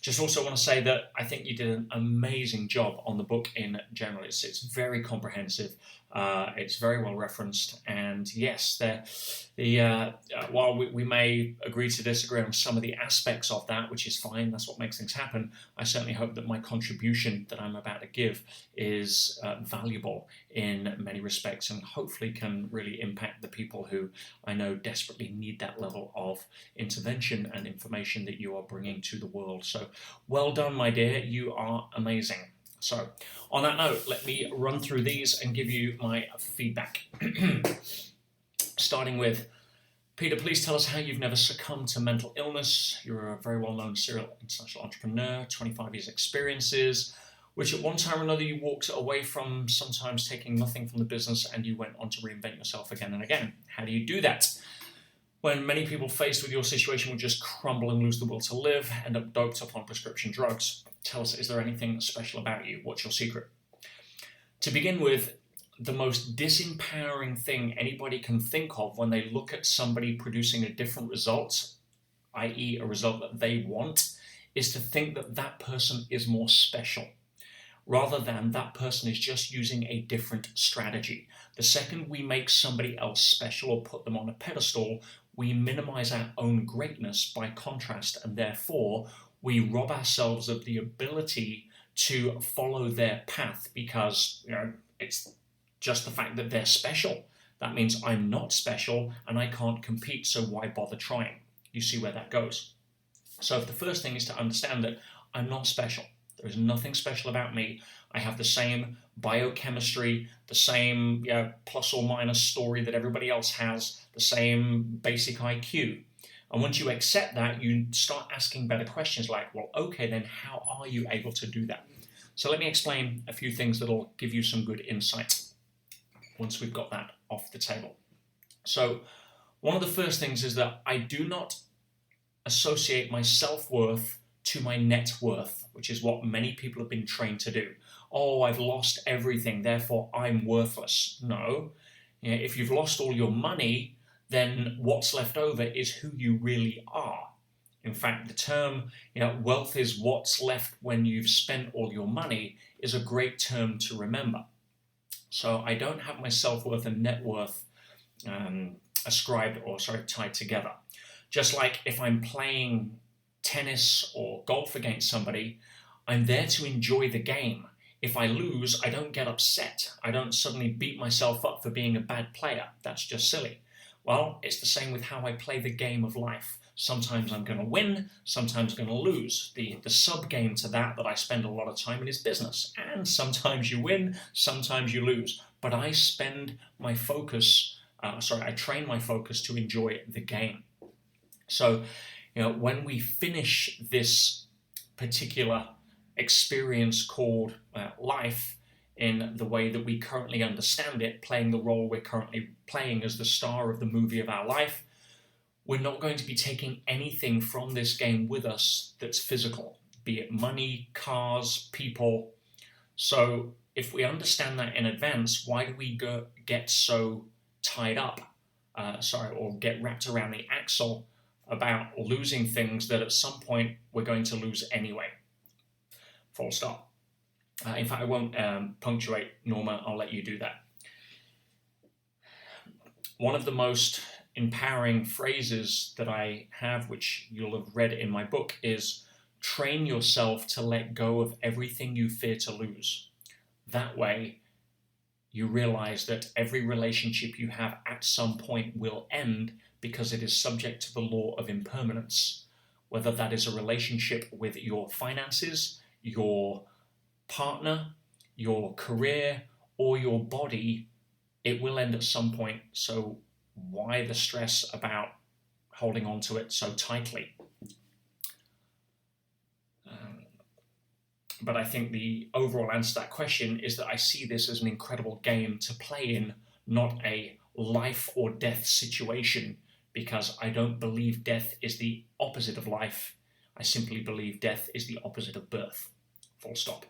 Just also want to say that I think you did an amazing job on the book in general. It's very comprehensive. It's very well referenced, and yes, while we may agree to disagree on some of the aspects of that, which is fine, that's what makes things happen, I certainly hope that my contribution that I'm about to give is valuable in many respects, and hopefully can really impact the people who I know desperately need that level of intervention and information that you are bringing to the world. So well done, my dear, you are amazing. So, on that note, let me run through these and give you my feedback. Starting with, Peter, please tell us how you've never succumbed to mental illness. You're a very well-known serial international entrepreneur, 25 years experiences, which at one time or another you walked away from, sometimes taking nothing from the business, and you went on to reinvent yourself again and again. How do you do that? When many people faced with your situation will just crumble and lose the will to live, end up doped up on prescription drugs. Tell us, is there anything special about you? What's your secret? To begin with, the most disempowering thing anybody can think of when they look at somebody producing a different result, i.e. a result that they want, is to think that that person is more special, rather than that person is just using a different strategy. The second we make somebody else special or put them on a pedestal, we minimize our own greatness by contrast, and therefore we rob ourselves of the ability to follow their path because it's just the fact that they're special. That means I'm not special and I can't compete, so why bother trying? You see where that goes. So the first thing is to understand that I'm not special. There is nothing special about me. I have the same biochemistry, the same plus or minus story that everybody else has, the same basic IQ. And once you accept that, you start asking better questions like, well, okay, then how are you able to do that? So let me explain a few things that'll give you some good insight once we've got that off the table. So one of the first things is that I do not associate my self-worth to my net worth, which is what many people have been trained to do. Oh, I've lost everything, therefore I'm worthless. No. If you've lost all your money, then what's left over is who you really are. In fact, the term, wealth is what's left when you've spent all your money, is a great term to remember. So I don't have my self-worth and net worth tied together. Just like if I'm playing tennis or golf against somebody, I'm there to enjoy the game. If I lose, I don't get upset. I don't suddenly beat myself up for being a bad player. That's just silly. Well, it's the same with how I play the game of life. Sometimes I'm going to win, sometimes I'm going to lose. The sub-game to that I spend a lot of time in is business. And sometimes you win, sometimes you lose. But I spend my focus, I train my focus to enjoy the game. So, when we finish this particular experience called life in the way that we currently understand it, playing the role we're currently playing as the star of the movie of our life, we're not going to be taking anything from this game with us that's physical, be it money, cars, people. So if we understand that in advance, why do we get so tied up, or get wrapped around the axle about losing things that at some point we're going to lose anyway? Full stop. In fact, I won't punctuate, Norma, I'll let you do that. One of the most empowering phrases that I have, which you'll have read in my book, is train yourself to let go of everything you fear to lose. That way, you realize that every relationship you have at some point will end because it is subject to the law of impermanence. Whether that is a relationship with your finances, your partner, your career, or your body, it will end at some point. So why the stress about holding on to it so tightly? But I think the overall answer to that question is that I see this as an incredible game to play in, not a life or death situation, because I don't believe death is the opposite of life. I simply believe death is the opposite of birth. Full stop.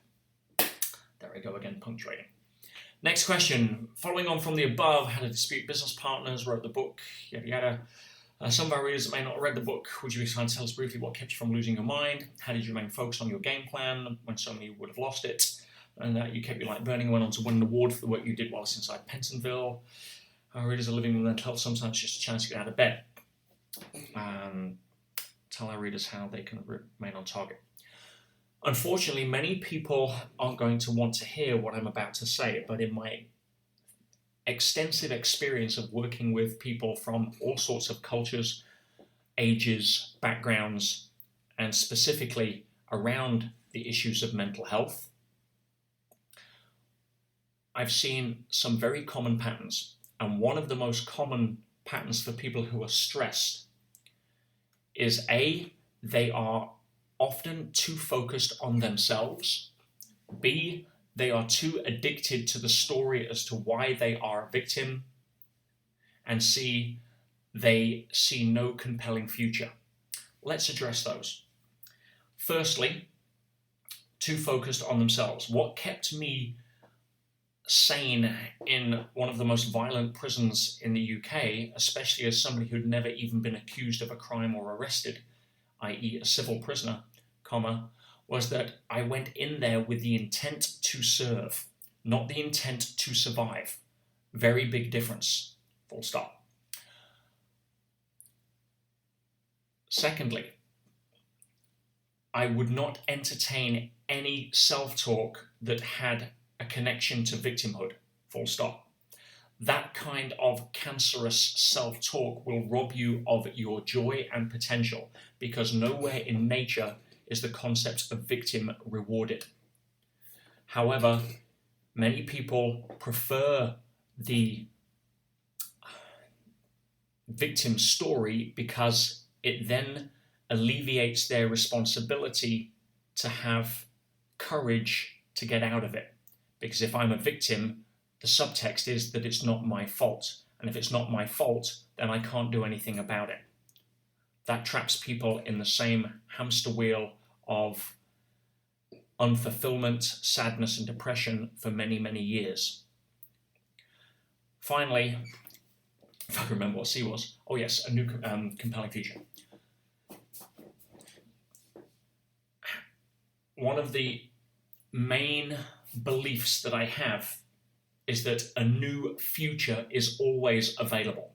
There I go again, punctuating. Next question. Following on from the above, had a dispute business partners, wrote the book, yada yada. Some of our readers may not have read the book. Would you be kind to tell us briefly what kept you from losing your mind? How did you remain focused on your game plan when so many would have lost it? And you kept your light burning and went on to win an award for the work you did whilst inside Pentonville. Our readers are living with mental health, sometimes just a chance to get out of bed. Tell our readers how they can remain on target. Unfortunately, many people aren't going to want to hear what I'm about to say, but in my extensive experience of working with people from all sorts of cultures, ages, backgrounds, and specifically around the issues of mental health, I've seen some very common patterns. And one of the most common patterns for people who are stressed is A, they are often too focused on themselves. B, they are too addicted to the story as to why they are a victim. And C, they see no compelling future. Let's address those. Firstly, too focused on themselves. What kept me sane in one of the most violent prisons in the UK, especially as somebody who'd never even been accused of a crime or arrested, i.e. a civil prisoner, was that I went in there with the intent to serve, not the intent to survive. Very big difference, full stop. Secondly, I would not entertain any self-talk that had a connection to victimhood, full stop. That kind of cancerous self-talk will rob you of your joy and potential, because nowhere in nature is the concept of victim rewarded. However, many people prefer the victim story because it then alleviates their responsibility to have courage to get out of it. Because if I'm a victim, the subtext is that it's not my fault. And if it's not my fault, then I can't do anything about it. That traps people in the same hamster wheel of unfulfillment, sadness, and depression for many, many years. Finally, if I can remember what C was, oh yes, a new compelling future. One of the main beliefs that I have is that a new future is always available.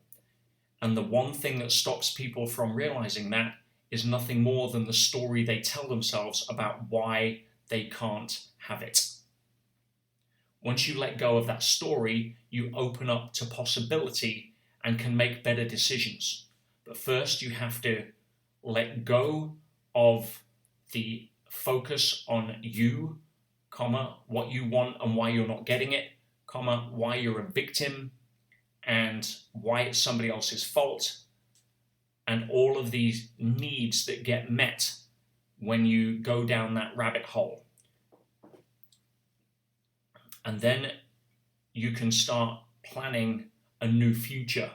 And the one thing that stops people from realizing that is nothing more than the story they tell themselves about why they can't have it. Once you let go of that story, you open up to possibility and can make better decisions. But first you have to let go of the focus on you, what you want and why you're not getting it, why you're a victim, and why it's somebody else's fault, and all of these needs that get met when you go down that rabbit hole. And then you can start planning a new future.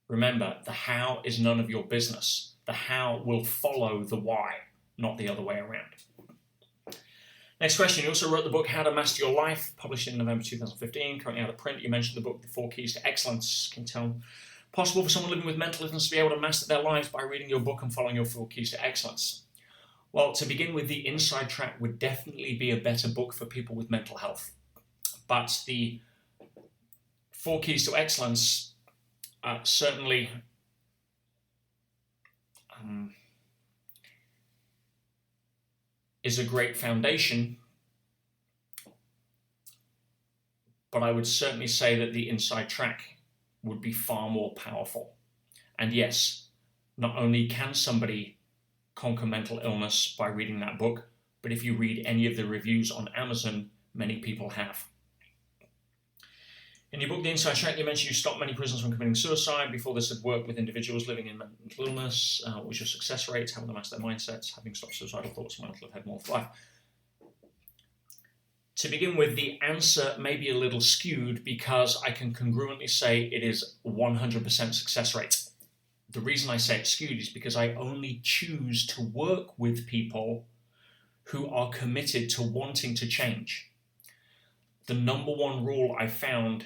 Remember, the how is none of your business. The how will follow the why, not the other way around. Next question. You also wrote the book, How to Master Your Life, published in November 2015, currently out of print. You mentioned the book, The 4 Keys to Excellence. Can you tell possible for someone living with mental illness to be able to master their lives by reading your book and following your 4 Keys to Excellence? Well, to begin with, The Inside Track would definitely be a better book for people with mental health. But the 4 Keys to Excellence certainly is a great foundation, but I would certainly say that the Inside Track would be far more powerful. And yes, not only can somebody conquer mental illness by reading that book, but if you read any of the reviews on Amazon, many people have. In your book, The Inside Track, you mentioned you stopped many prisoners from committing suicide. Before this, had worked with individuals living in mental illness. What was your success rate? Having to master their mindsets, having stopped suicidal thoughts, and have had more life. To begin with, the answer may be a little skewed because I can congruently say it is 100% success rate. The reason I say it's skewed is because I only choose to work with people who are committed to wanting to change. The number one rule I found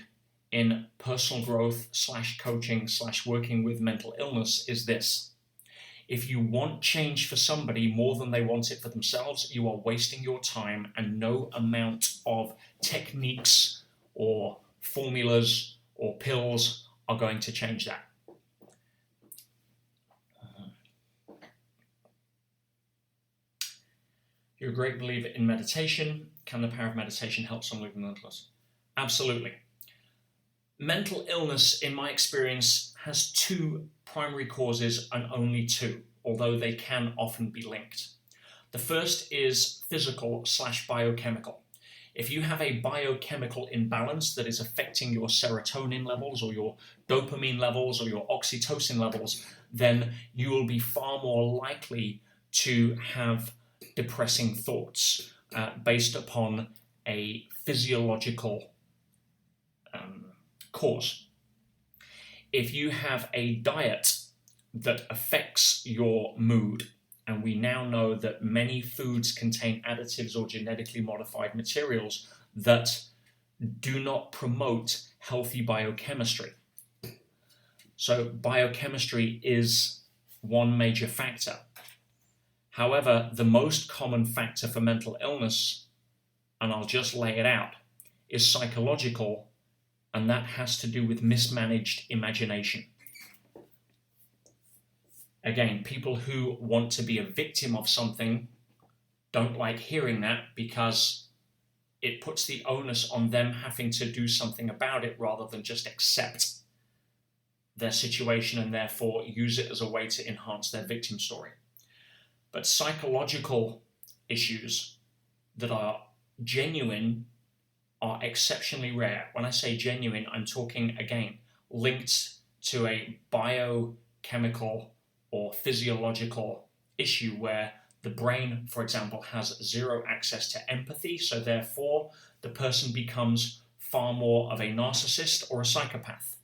in personal growth / coaching / working with mental illness is this. If you want change for somebody more than they want it for themselves, you are wasting your time, and no amount of techniques or formulas or pills are going to change that. You're a great believer in meditation. Can the power of meditation help someone with mental illness? Absolutely. Mental illness, in my experience, has two primary causes, and only two, although they can often be linked. The first is physical / biochemical. If you have a biochemical imbalance that is affecting your serotonin levels or your dopamine levels or your oxytocin levels, then you will be far more likely to have depressing thoughts based upon a physiological cause. If you have a diet that affects your mood, and we now know that many foods contain additives or genetically modified materials that do not promote healthy biochemistry. So biochemistry is one major factor. However, the most common factor for mental illness, and I'll just lay it out, is psychological, and that has to do with mismanaged imagination. Again, people who want to be a victim of something don't like hearing that, because it puts the onus on them having to do something about it rather than just accept their situation and therefore use it as a way to enhance their victim story. But psychological issues that are genuine are exceptionally rare. When I say genuine, I'm talking, again, linked to a biochemical or physiological issue where the brain, for example, has zero access to empathy, so therefore the person becomes far more of a narcissist or a psychopath.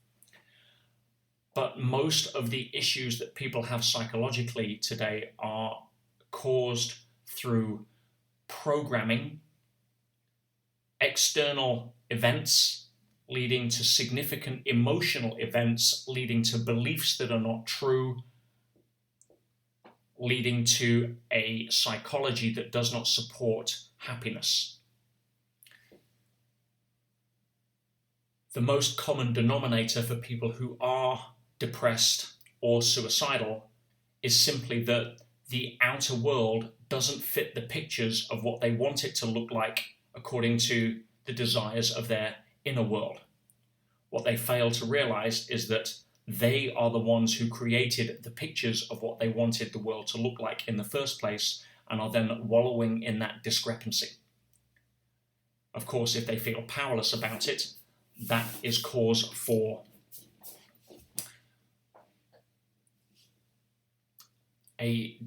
But most of the issues that people have psychologically today are caused through programming, external events leading to significant emotional events, leading to beliefs that are not true, leading to a psychology that does not support happiness. The most common denominator for people who are depressed or suicidal is simply that the outer world doesn't fit the pictures of what they want it to look like according to the desires of their inner world. What they fail to realize is that they are the ones who created the pictures of what they wanted the world to look like in the first place, and are then wallowing in that discrepancy. Of course, if they feel powerless about it, that is cause for a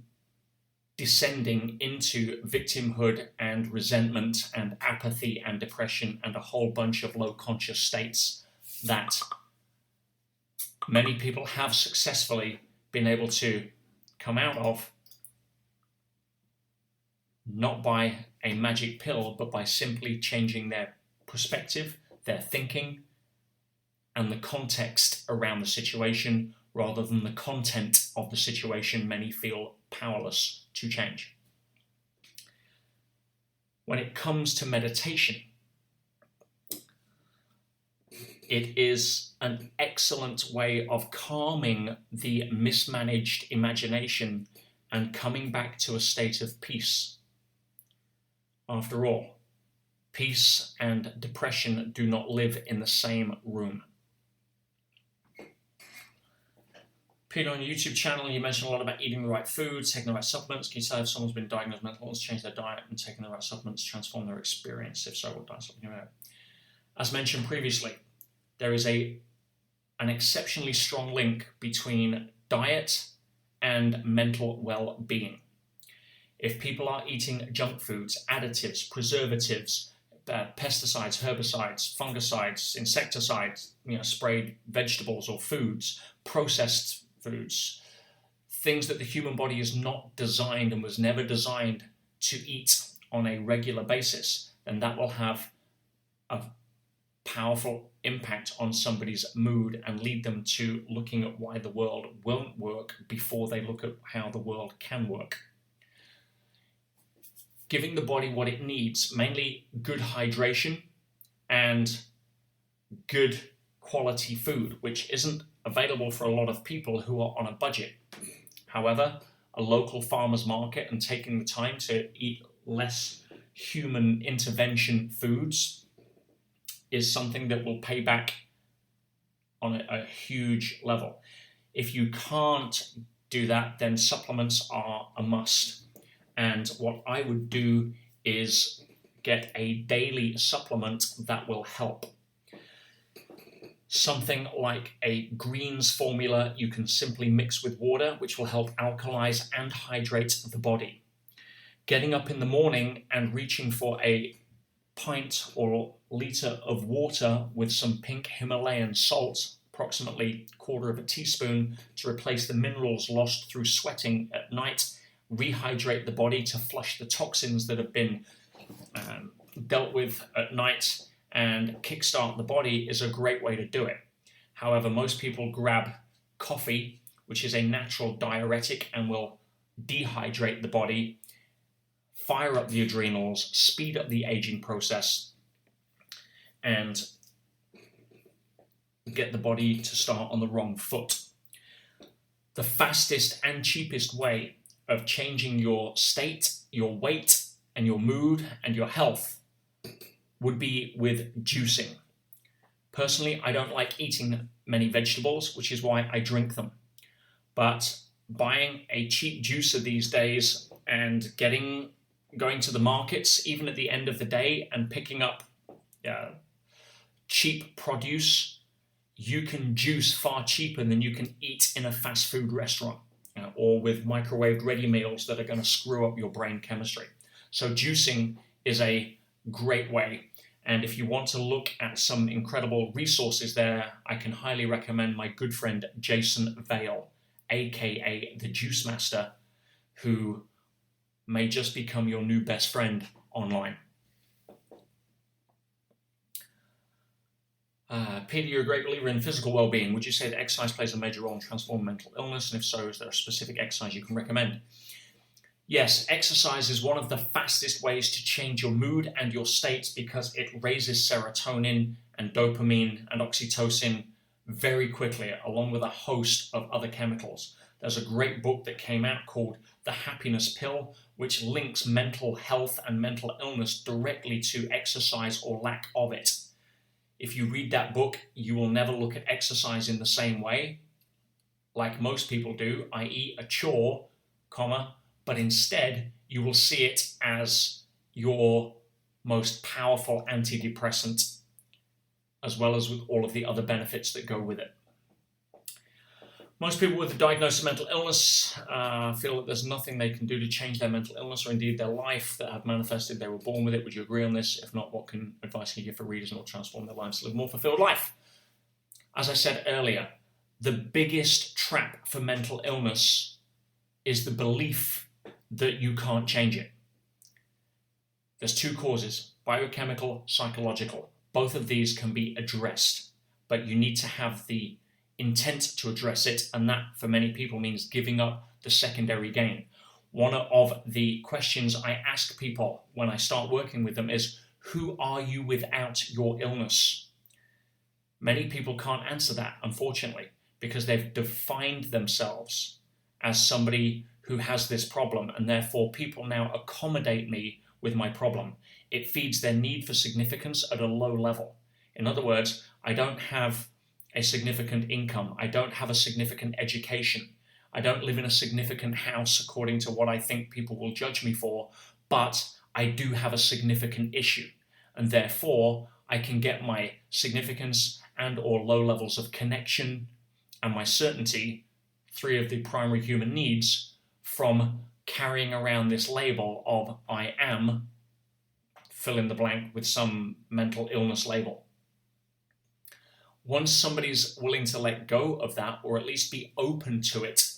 descending into victimhood and resentment and apathy and depression and a whole bunch of low conscious states that many people have successfully been able to come out of, not by a magic pill, but by simply changing their perspective, their thinking, and the context around the situation, rather than the content of the situation many feel powerless to change. When it comes to meditation, it is an excellent way of calming the mismanaged imagination and coming back to a state of peace. After all, peace and depression do not live in the same room. Peter, on your YouTube channel, you mentioned a lot about eating the right foods, taking the right supplements. Can you tell if someone's been diagnosed with mental illness, change their diet and taking the right supplements, transform their experience? If so, what diet supplement? As mentioned previously, there is an exceptionally strong link between diet and mental well-being. If people are eating junk foods, additives, preservatives, pesticides, herbicides, fungicides, insecticides, sprayed vegetables or foods, processed foods, things that the human body is not designed and was never designed to eat on a regular basis, then that will have a powerful impact on somebody's mood and lead them to looking at why the world won't work before they look at how the world can work. Giving the body what it needs, mainly good hydration and good quality food, which isn't available for a lot of people who are on a budget. However, a local farmer's market and taking the time to eat less human intervention foods is something that will pay back on a huge level. If you can't do that, then supplements are a must. And what I would do is get a daily supplement that will help. Something like a greens formula you can simply mix with water, which will help alkalize and hydrate the body. Getting up in the morning and reaching for a pint or liter of water with some pink Himalayan salt, approximately a quarter of a teaspoon, to replace the minerals lost through sweating at night, rehydrate the body to flush the toxins that have been dealt with at night, and kickstart the body is a great way to do it. However, most people grab coffee, which is a natural diuretic and will dehydrate the body, fire up the adrenals, speed up the aging process, and get the body to start on the wrong foot. The fastest and cheapest way of changing your state, your weight, and your mood and your health would be with juicing. Personally, I don't like eating many vegetables, which is why I drink them. But buying a cheap juicer these days and going to the markets, even at the end of the day, and picking up cheap produce, you can juice far cheaper than you can eat in a fast food restaurant or with microwaved ready meals that are going to screw up your brain chemistry. So juicing is a great way. And if you want to look at some incredible resources there, I can highly recommend my good friend Jason Vale, aka the Juice Master, who may just become your new best friend online. Peter, you're a great believer in physical well-being. Would you say that exercise plays a major role in transforming mental illness? And if so, is there a specific exercise you can recommend? Yes, exercise is one of the fastest ways to change your mood and your state because it raises serotonin and dopamine and oxytocin very quickly, along with a host of other chemicals. There's a great book that came out called The Happiness Pill, which links mental health and mental illness directly to exercise or lack of it. If you read that book, you will never look at exercise in the same way, like most people do, i.e. a chore, but instead you will see it as your most powerful antidepressant, as well as with all of the other benefits that go with it. Most people with a diagnosis of mental illness feel that there's nothing they can do to change their mental illness or indeed their life that have manifested they were born with it. Would you agree on this? If not, what advice can you give for readers and will transform their lives to live a more fulfilled life? As I said earlier, the biggest trap for mental illness is the belief that you can't change it. There's two causes, biochemical, psychological. Both of these can be addressed, but you need to have the intent to address it, and that for many people means giving up the secondary gain. One of the questions I ask people when I start working with them is, who are you without your illness? Many people can't answer that, unfortunately, because they've defined themselves as somebody who has this problem, and therefore people now accommodate me with my problem. It feeds their need for significance at a low level. In other words, I don't have a significant income. I don't have a significant education. I don't live in a significant house according to what I think people will judge me for, but I do have a significant issue. And therefore, I can get my significance and or low levels of connection and my certainty, three of the primary human needs, from carrying around this label of I am, fill in the blank with some mental illness label. Once somebody's willing to let go of that, or at least be open to it,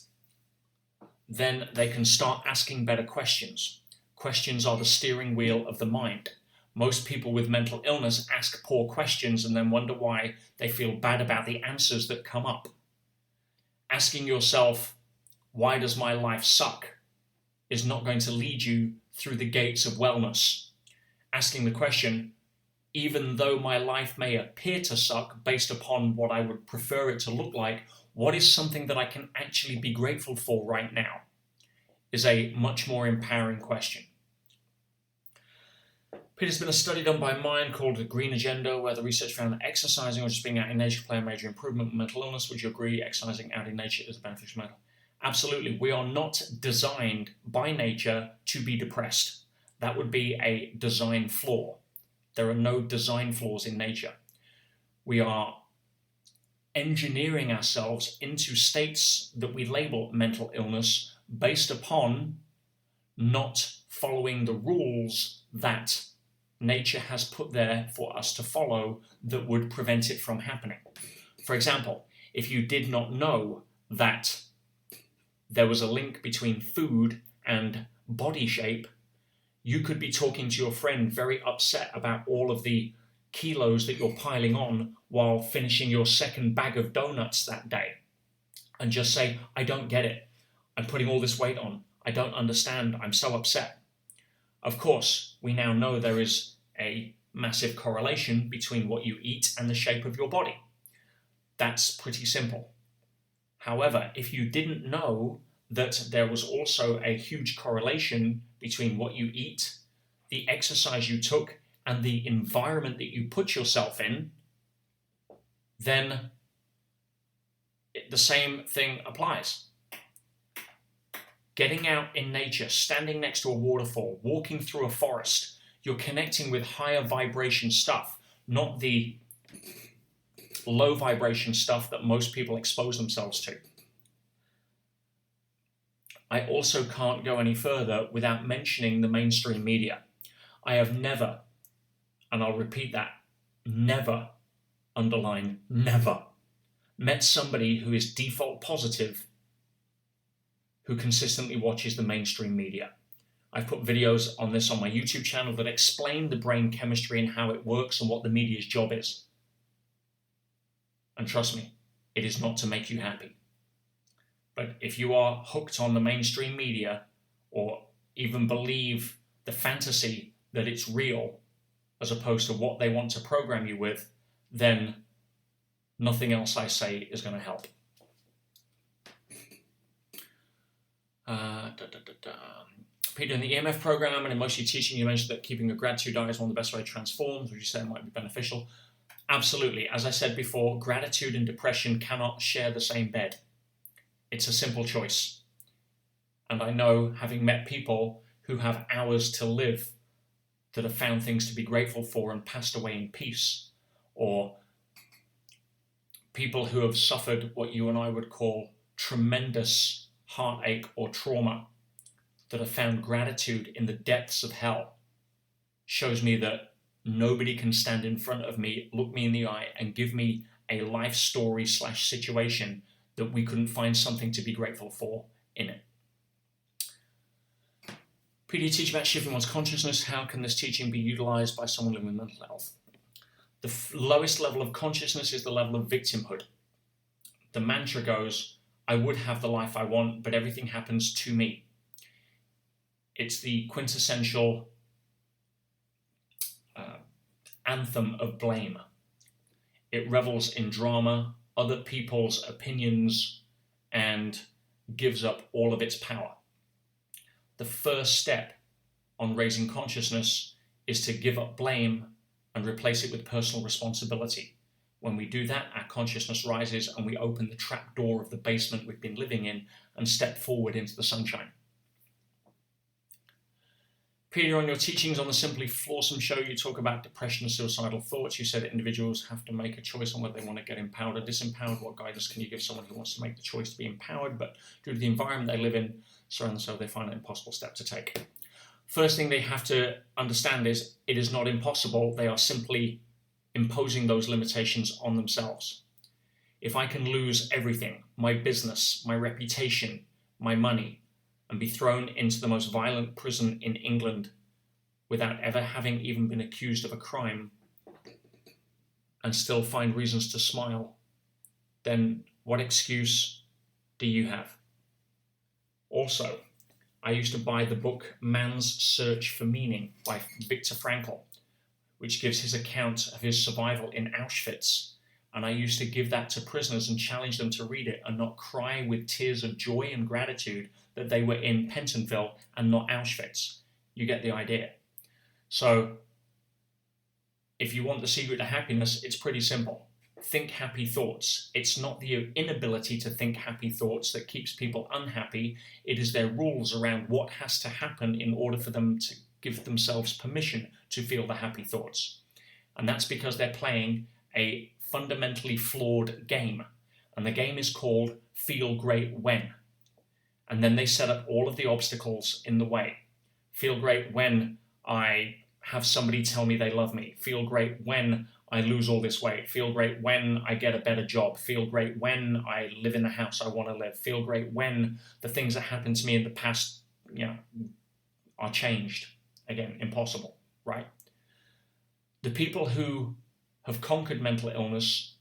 then they can start asking better questions. Questions are the steering wheel of the mind. Most people with mental illness ask poor questions and then wonder why they feel bad about the answers that come up. Asking yourself, why does my life suck, is not going to lead you through the gates of wellness. Asking the question, even though my life may appear to suck based upon what I would prefer it to look like, what is something that I can actually be grateful for right now, is a much more empowering question. There's been a study done by Mind called The Green Agenda, where the research found that exercising or just being out in nature play a major improvement in mental illness. Would you agree exercising out in nature is beneficial mental? Absolutely. We are not designed by nature to be depressed. That would be a design flaw. There are no design flaws in nature. We are engineering ourselves into states that we label mental illness based upon not following the rules that nature has put there for us to follow that would prevent it from happening. For example, if you did not know that there was a link between food and body shape, you could be talking to your friend very upset about all of the kilos that you're piling on while finishing your second bag of donuts that day, and just say, I don't get it. I'm putting all this weight on. I don't understand. I'm so upset. Of course, we now know there is a massive correlation between what you eat and the shape of your body. That's pretty simple. However, if you didn't know that there was also a huge correlation between what you eat, the exercise you took, and the environment that you put yourself in, then the same thing applies. Getting out in nature, standing next to a waterfall, walking through a forest, you're connecting with higher vibration stuff, not the low vibration stuff that most people expose themselves to. I also can't go any further without mentioning the mainstream media. I have never, and I'll repeat that, never, underline never, met somebody who is default positive who consistently watches the mainstream media. I've put videos on this on my YouTube channel that explain the brain chemistry and how it works and what the media's job is. And trust me, it is not to make you happy. But if you are hooked on the mainstream media, or even believe the fantasy that it's real, as opposed to what they want to program you with, then nothing else I say is going to help. Peter, in the EMF program and in most of your teaching, you mentioned that keeping a gratitude diet is one of the best ways to transform. Would you say it might be beneficial? Absolutely. As I said before, gratitude and depression cannot share the same bed. It's a simple choice. And I know, having met people who have hours to live, that have found things to be grateful for and passed away in peace, or people who have suffered what you and I would call tremendous heartache or trauma, that have found gratitude in the depths of hell, shows me that nobody can stand in front of me, look me in the eye, and give me a life story / situation that we couldn't find something to be grateful for in it. Peter, you teach about shifting one's consciousness. How can this teaching be utilized by someone living with mental health? The lowest level of consciousness is the level of victimhood. The mantra goes, I would have the life I want, but everything happens to me. It's the quintessential anthem of blame. It revels in drama, other people's opinions, and gives up all of its power. The first step on raising consciousness is to give up blame and replace it with personal responsibility. When we do that, our consciousness rises and we open the trap door of the basement we've been living in and step forward into the sunshine. Peter, on your teachings on the Simply Flawsome show, you talk about depression and suicidal thoughts. You said that individuals have to make a choice on whether they want to get empowered or disempowered. What guidance can you give someone who wants to make the choice to be empowered, but due to the environment they live in, so and so they find it an impossible step to take? First thing they have to understand is it is not impossible. They are simply imposing those limitations on themselves. If I can lose everything, my business, my reputation, my money, and be thrown into the most violent prison in England without ever having even been accused of a crime and still find reasons to smile, then what excuse do you have? Also, I used to buy the book Man's Search for Meaning by Viktor Frankl, which gives his account of his survival in Auschwitz. And I used to give that to prisoners and challenge them to read it and not cry with tears of joy and gratitude that they were in Pentonville and not Auschwitz. You get the idea. So if you want the secret to happiness, it's pretty simple. Think happy thoughts. It's not the inability to think happy thoughts that keeps people unhappy. It is their rules around what has to happen in order for them to give themselves permission to feel the happy thoughts. And that's because they're playing a fundamentally flawed game. And the game is called Feel Great When. And then they set up all of the obstacles in the way. Feel great when I have somebody tell me they love me. Feel great when I lose all this weight. Feel great when I get a better job. Feel great when I live in the house I want to live. Feel great when the things that happened to me in the past, are changed. Again, impossible, right? The people who have conquered mental illness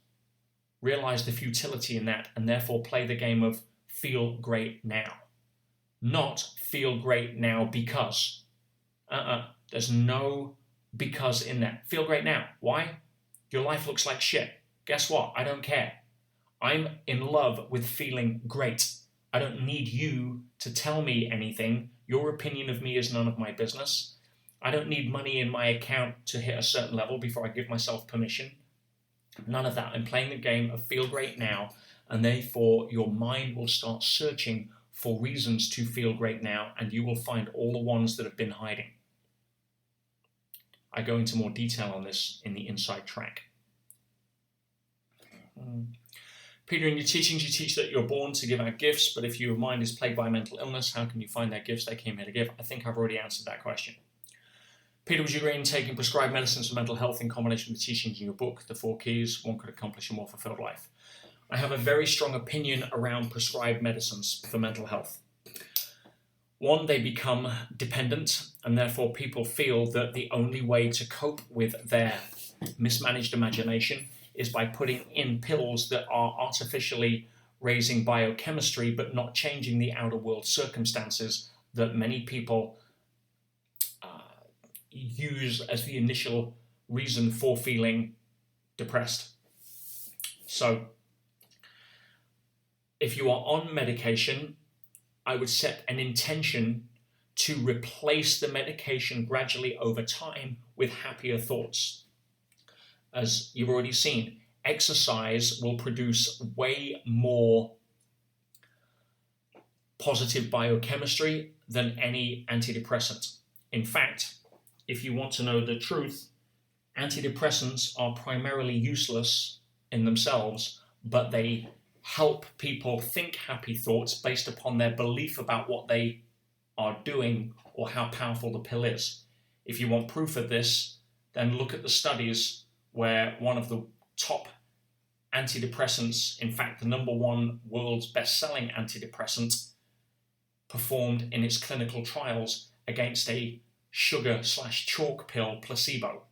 realize the futility in that and therefore play the game of feel great now. Not feel great now because. There's no because in that. Feel great now. Why? Your life looks like shit. Guess what? I don't care. I'm in love with feeling great. I don't need you to tell me anything. Your opinion of me is none of my business. I don't need money in my account to hit a certain level before I give myself permission. None of that. I'm playing the game of feel great now, and therefore your mind will start searching for reasons to feel great now, and you will find all the ones that have been hiding. I go into more detail on this in the Inside track. Peter, in your teachings, you teach that you're born to give out gifts, but if your mind is plagued by mental illness, how can you find their gifts they came here to give? I think I've already answered that question. Peter, would you agree in taking prescribed medicines for mental health in combination with the teachings in your book, The 4 Keys, one could accomplish a more fulfilled life? I have a very strong opinion around prescribed medicines for mental health. One, they become dependent, and therefore people feel that the only way to cope with their mismanaged imagination is by putting in pills that are artificially raising biochemistry but not changing the outer world circumstances that many people use as the initial reason for feeling depressed. So, if you are on medication, I would set an intention to replace the medication gradually over time with happier thoughts. As you've already seen, exercise will produce way more positive biochemistry than any antidepressant. In fact, if you want to know the truth, antidepressants are primarily useless in themselves, but they help people think happy thoughts based upon their belief about what they are doing or how powerful the pill is. If you want proof of this, then look at the studies where one of the top antidepressants, in fact the #1 world's best-selling antidepressant, performed in its clinical trials against a sugar/chalk pill placebo.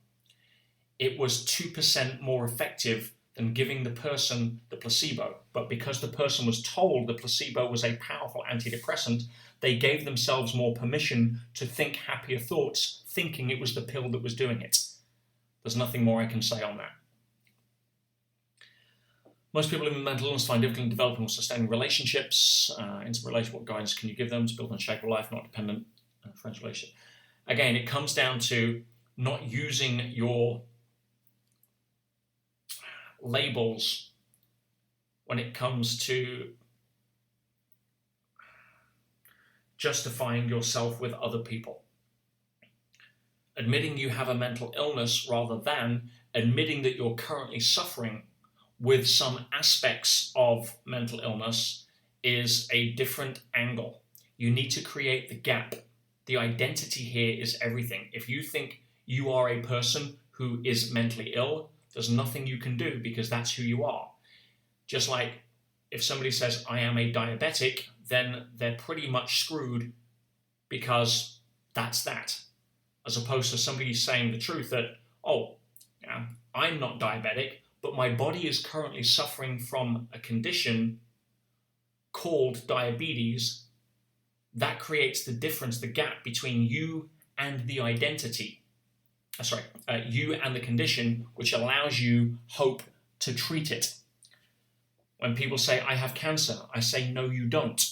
It was 2% more effective than giving the person the placebo. But because the person was told the placebo was a powerful antidepressant, they gave themselves more permission to think happier thoughts, thinking it was the pill that was doing it. There's nothing more I can say on that. Most people living with mental illness find difficulty in developing or sustaining relationships. Intimate relationship, what guidance can you give them to build an unshakable life, not dependent friends relationship? Again, it comes down to not using your labels when it comes to justifying yourself with other people. Admitting you have a mental illness rather than admitting that you're currently suffering with some aspects of mental illness is a different angle. You need to create the gap. The identity here is everything. If you think you are a person who is mentally ill, there's nothing you can do because that's who you are. Just like if somebody says, I am a diabetic, then they're pretty much screwed because that's that. as opposed to somebody saying the truth that, oh, yeah, I'm not diabetic, but my body is currently suffering from a condition called diabetes. That creates the difference, the gap between you and the identity. You and the condition, which allows you hope to treat it. When people say, I have cancer, I say, no, you don't.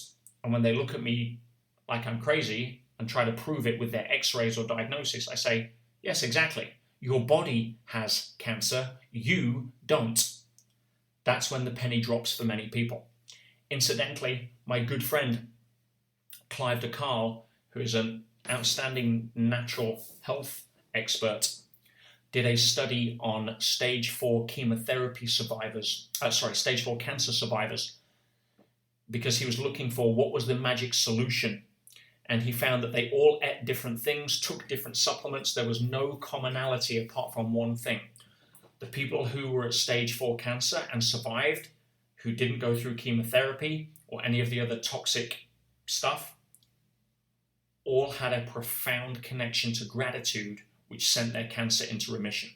And when they look at me like I'm crazy and try to prove it with their x-rays or diagnosis, I say, yes, exactly. Your body has cancer, you don't. That's when the penny drops for many people. Incidentally, my good friend, Clive de Carl, who is an outstanding natural health expert, did a study on stage 4 chemotherapy survivors, stage 4 cancer survivors, because he was looking for what was the magic solution. And he found that they all ate different things, took different supplements. There was no commonality apart from one thing. The people who were at stage 4 cancer and survived, who didn't go through chemotherapy or any of the other toxic stuff, all had a profound connection to gratitude, which sent their cancer into remission.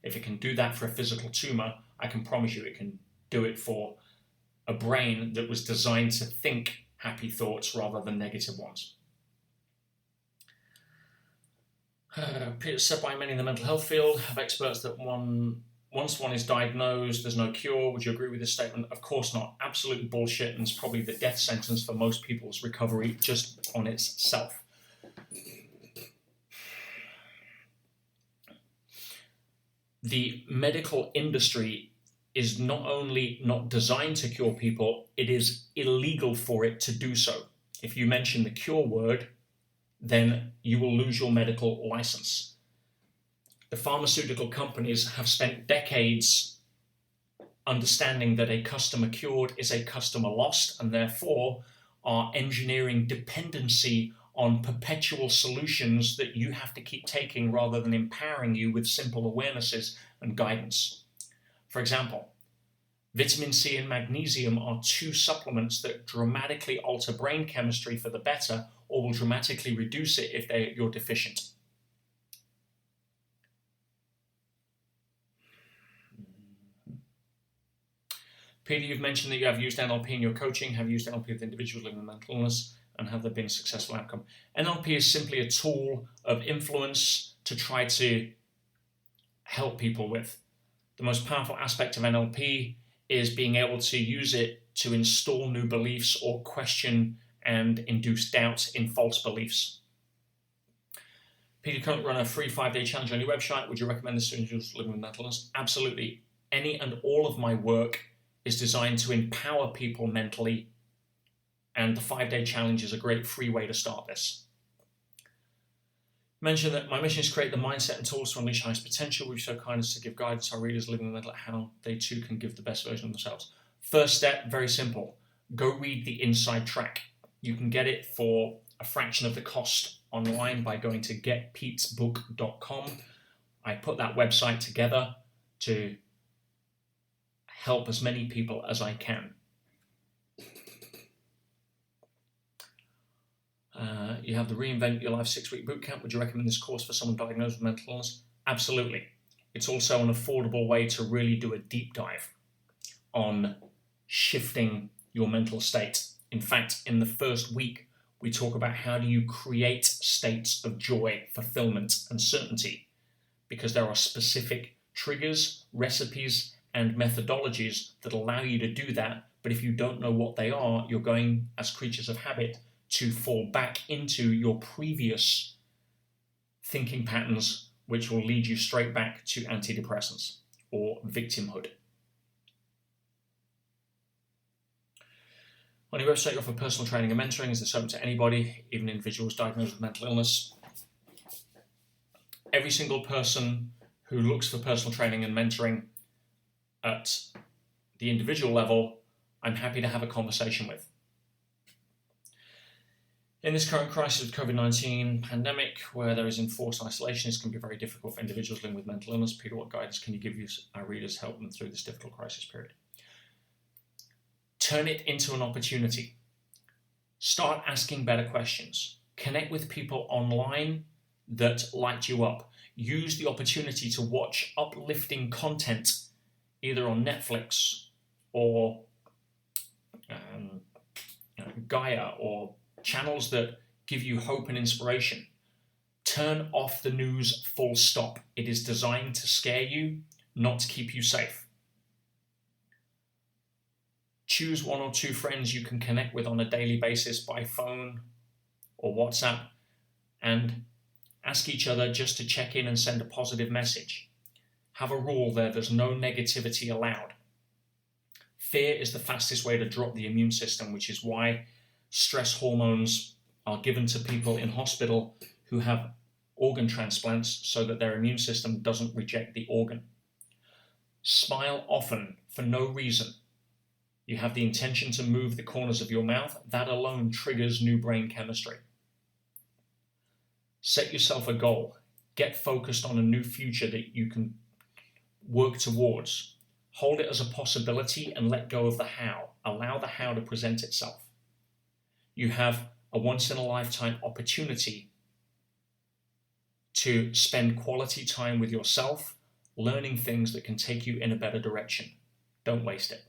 If it can do that for a physical tumor, I can promise you it can do it for a brain that was designed to think happy thoughts rather than negative ones. Said by many in the mental health field have experts that once one is diagnosed, there's no cure. Would you agree with this statement? Of course not. Absolutely bullshit, and it's probably the death sentence for most people's recovery just on itself. The medical industry is not only not designed to cure people, it is illegal for it to do so. If you mention the cure word, then you will lose your medical license. The pharmaceutical companies have spent decades understanding that a customer cured is a customer lost, and therefore are engineering dependency on perpetual solutions that you have to keep taking rather than empowering you with simple awarenesses and guidance. For example, vitamin C and magnesium are two supplements that dramatically alter brain chemistry for the better or will dramatically reduce it if you're deficient. Peter, you've mentioned that you have used NLP in your coaching, have used NLP with individuals living with mental illness, and have there been a successful outcome? NLP is simply a tool of influence to try to help people with. The most powerful aspect of NLP is being able to use it to install new beliefs or question and induce doubt in false beliefs. Peter, you currently run a free 5-day challenge on your website. Would you recommend this to individuals living with mental illness? Absolutely. Any and all of my work is designed to empower people mentally, and the 5-day challenge is a great free way to start this. Mention that my mission is to create the mindset and tools to unleash highest potential. We've so kind as to give guidance to our readers living with mental how they too can give the best version of themselves. First step, very simple. Go read the inside track. You can get it for a fraction of the cost online by going to getpetesbook.com. I put that website together to help as many people as I can. You have the Reinvent Your Life 6-week bootcamp. Would you recommend this course for someone diagnosed with mental illness? Absolutely. It's also an affordable way to really do a deep dive on shifting your mental state. In fact, in the first week, we talk about how do you create states of joy, fulfillment, and certainty, because there are specific triggers, recipes, and methodologies that allow you to do that. But if you don't know what they are, you're going, as creatures of habit, to fall back into your previous thinking patterns, which will lead you straight back to antidepressants or victimhood. On your website, you offer personal training and mentoring. Is this open to anybody, even individuals diagnosed with mental illness? Every single person who looks for personal training and mentoring at the individual level, I'm happy to have a conversation with. In this current crisis of COVID-19 pandemic, where there is enforced isolation, it's going to be very difficult for individuals living with mental illness. Peter, what guidance can you give our readers to help them through this difficult crisis period? Turn it into an opportunity. Start asking better questions. Connect with people online that light you up. Use the opportunity to watch uplifting content either on Netflix or Gaia, or channels that give you hope and inspiration. Turn off the news, full stop. It is designed to scare you, not to keep you safe. Choose 1 or 2 friends you can connect with on a daily basis by phone or WhatsApp, and ask each other just to check in and send a positive message. Have a rule there, there's no negativity allowed. Fear is the fastest way to drop the immune system, which is why stress hormones are given to people in hospital who have organ transplants so that their immune system doesn't reject the organ. Smile often for no reason. You have the intention to move the corners of your mouth. That alone triggers new brain chemistry. Set yourself a goal. Get focused on a new future that you can work towards. Hold it as a possibility and let go of the how. Allow the how to present itself. You have a once-in-a-lifetime opportunity to spend quality time with yourself, learning things that can take you in a better direction. Don't waste it.